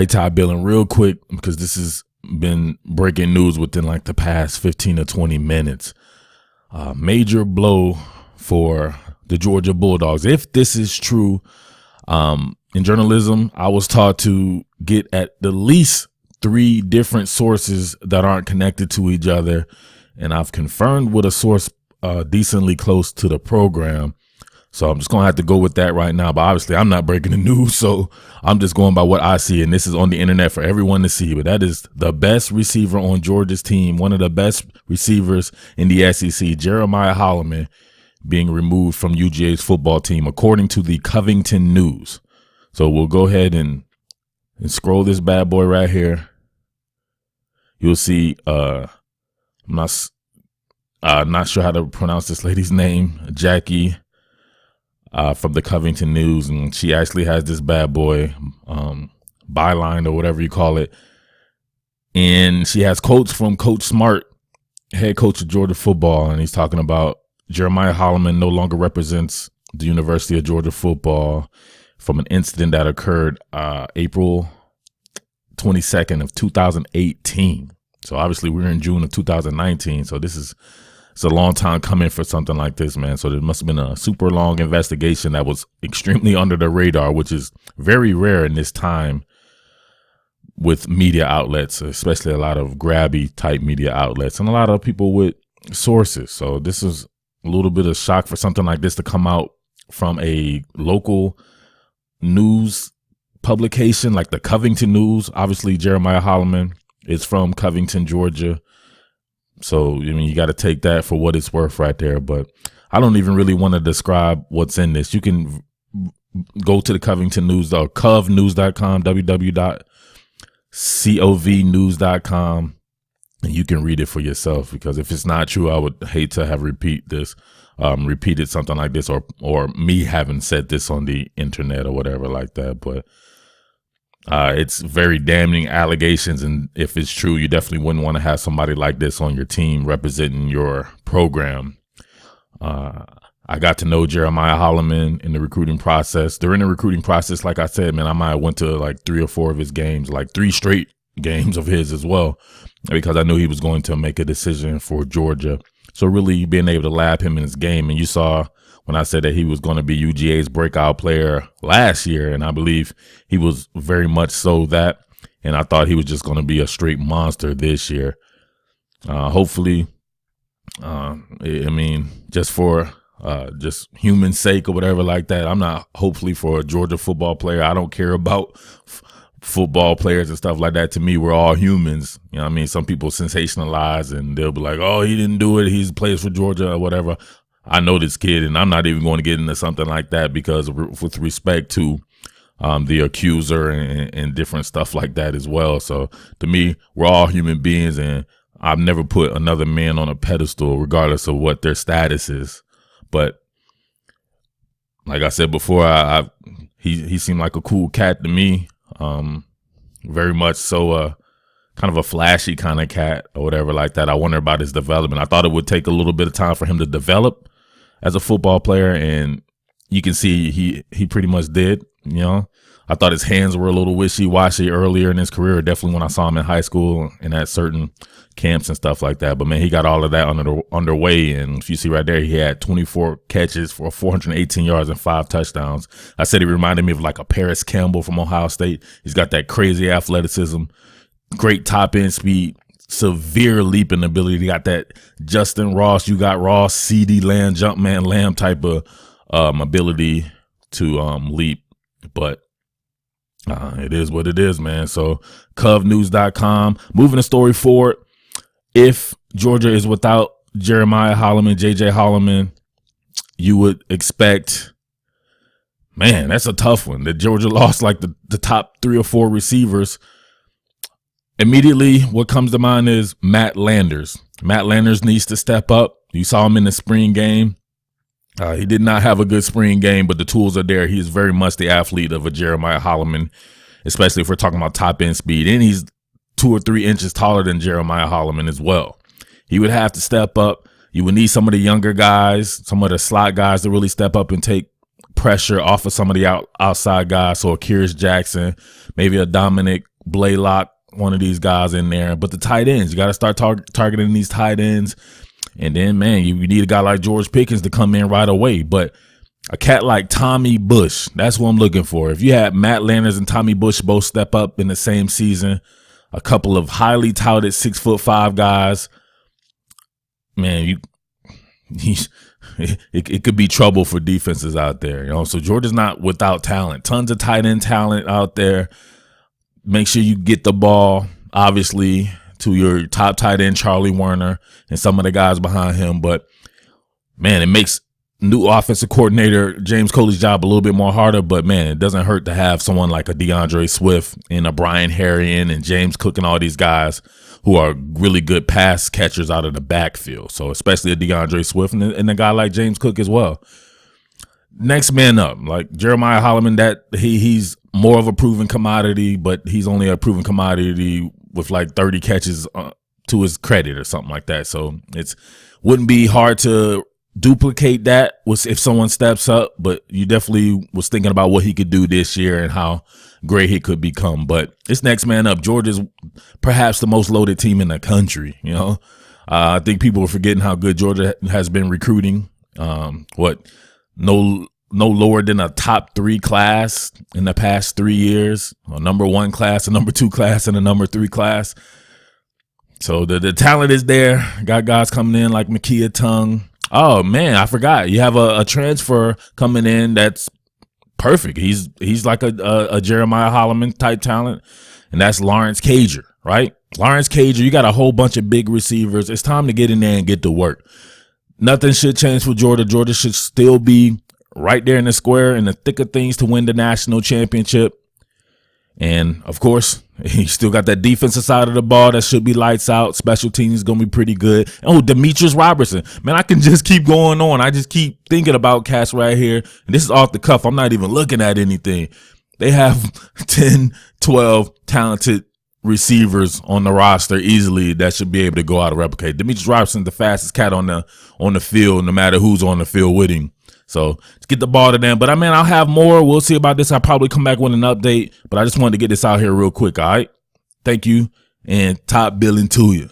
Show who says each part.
Speaker 1: Ty Billin real quick because this has been breaking news within like the past 15 to 20 minutes. Major blow for the Georgia Bulldogs. If this is true, in journalism, I was taught to get at the least 3 different sources that aren't connected to each other. And I've confirmed with a source decently close to the program. So I'm just going to have to go with that right now. But obviously, I'm not breaking the news. So I'm just going by what I see. And this is on the internet for everyone to see. But that is the best receiver on Georgia's team, one of the best receivers in the SEC, Jeremiah Holloman, being removed from UGA's football team, according to the Covington News. So we'll go ahead and scroll this bad boy right here. You'll see, I'm not sure how to pronounce this lady's name, Jackie, from the Covington News. And she actually has this bad boy, byline or whatever you call it. And she has quotes from Coach Smart, head coach of Georgia football. And he's talking about Jeremiah Holloman no longer represents the University of Georgia football from an incident that occurred April 22nd of 2018. So obviously we're in June of 2019. So it's a long time coming for something like this, man. So there must have been a super long investigation that was extremely under the radar, which is very rare in this time with media outlets, especially a lot of grabby type media outlets and a lot of people with sources. So this is a little bit of shock for something like this to come out from a local news publication like the Covington News. Obviously, Jeremiah Holloman is from Covington, Georgia. So, I mean, you got to take that for what it's worth right there. But I don't even really want to describe what's in this. You can go to the Covington News, or covnews.com, www.covnews.com, and you can read it for yourself. Because if it's not true, I would hate to have repeated something like this, or me having said this on the internet or whatever like that. But it's very damning allegations, and if it's true, you definitely wouldn't want to have somebody like this on your team representing your program. I got to know Jeremiah Holloman in the recruiting process. During the recruiting process, like I said, man, I might have went to like 3 or 4 of his games, like 3 straight games of his as well, because I knew he was going to make a decision for Georgia. So really being able to lab him in his game. And you saw when I said that he was going to be UGA's breakout player last year, and I believe he was very much so that. And I thought he was just going to be a straight monster this year. Hopefully, I mean, just for just human sake or whatever like that. I'm not hopefully for a Georgia football player. I don't care about football players and stuff like that. To me, we're all humans. You know what I mean? Some people sensationalize and they'll be like, oh, he didn't do it. He plays for Georgia or whatever. I know this kid, and I'm not even going to get into something like that because with respect to the accuser and different stuff like that as well. So to me, we're all human beings, and I've never put another man on a pedestal regardless of what their status is. But like I said before, he seemed like a cool cat to me. Very much so, kind of a flashy kind of cat or whatever like that. I wonder about his development. I thought it would take a little bit of time for him to develop as a football player, and you can see he pretty much did. You know, I thought his hands were a little wishy-washy earlier in his career, definitely when I saw him in high school and at certain camps and stuff like that. But man, he got all of that underway, and if you see right there, he had 24 catches for 418 yards and 5 touchdowns. I said he reminded me of like a Paris Campbell from Ohio State. He's got that crazy athleticism, great top end speed, severe leaping ability. He got that Justin Ross, you got Ross, CD Lamb, Jumpman Lamb type of ability to leap. But it is what it is, man. So covnews.com. Moving the story forward, if Georgia is without Jeremiah Holloman, JJ Holloman, you would expect, man, that's a tough one. That Georgia lost like the top 3 or 4 receivers. Immediately, what comes to mind is Matt Landers. Matt Landers needs to step up. You saw him in the spring game. He did not have a good spring game, but the tools are there. He is very much the athlete of a Jeremiah Holloman, especially if we're talking about top end speed. And he's 2 or 3 inches taller than Jeremiah Holloman as well. He would have to step up. You would need some of the younger guys, some of the slot guys to really step up and take pressure off of some of the outside guys. So a Kyrus Jackson, maybe a Dominic Blaylock, one of these guys in there. But the tight ends, you got to start targeting these tight ends. And then, man, you need a guy like George Pickens to come in right away. But a cat like Tommy Bush, that's what I'm looking for. If you had Matt Landers and Tommy Bush both step up in the same season, a couple of highly touted 6'5" guys, man, it could be trouble for defenses out there. You know, so Georgia's not without talent. Tons of tight end talent out there. Make sure you get the ball, obviously, to your top tight end, Charlie Werner, and some of the guys behind him. But, man, it makes new offensive coordinator James Coley's job a little bit more harder. But, man, it doesn't hurt to have someone like a DeAndre Swift and a Brian Harrion and James Cook and all these guys who are really good pass catchers out of the backfield. So especially a DeAndre Swift and a guy like James Cook as well. Next man up, like Jeremiah Holloman, that he's more of a proven commodity, but he's only a proven commodity with like 30 catches to his credit or something like that. So wouldn't be hard to duplicate that if someone steps up, but you definitely was thinking about what he could do this year and how great he could become. But this next man up, Georgia's perhaps the most loaded team in the country. You know, I think people are forgetting how good Georgia has been recruiting. No lower than a top 3 class in the past 3 years, a number 1 class, a number 2 class, and a number 3 class. So the talent is there. Got guys coming in like Makia Tongue. Oh man, I forgot. You have a transfer coming in that's perfect. He's like a Jeremiah Holloman type talent, and that's Lawrence Cager, right? Lawrence Cager, you got a whole bunch of big receivers. It's time to get in there and get to work. Nothing should change for Georgia. Georgia should still be right there in the square, in the thick of things to win the national championship. And, of course, he still got that defensive side of the ball that should be lights out. Special teams is going to be pretty good. Oh, Demetrius Robertson. Man, I can just keep going on. I just keep thinking about cats right here. And this is off the cuff. I'm not even looking at anything. They have 10, 12 talented receivers on the roster easily that should be able to go out and replicate. Demetrius Robertson, the fastest cat on the field, no matter who's on the field with him. So let's get the ball to them. But, I'll have more. We'll see about this. I'll probably come back with an update. But I just wanted to get this out here real quick, all right? Thank you, and top billing to you.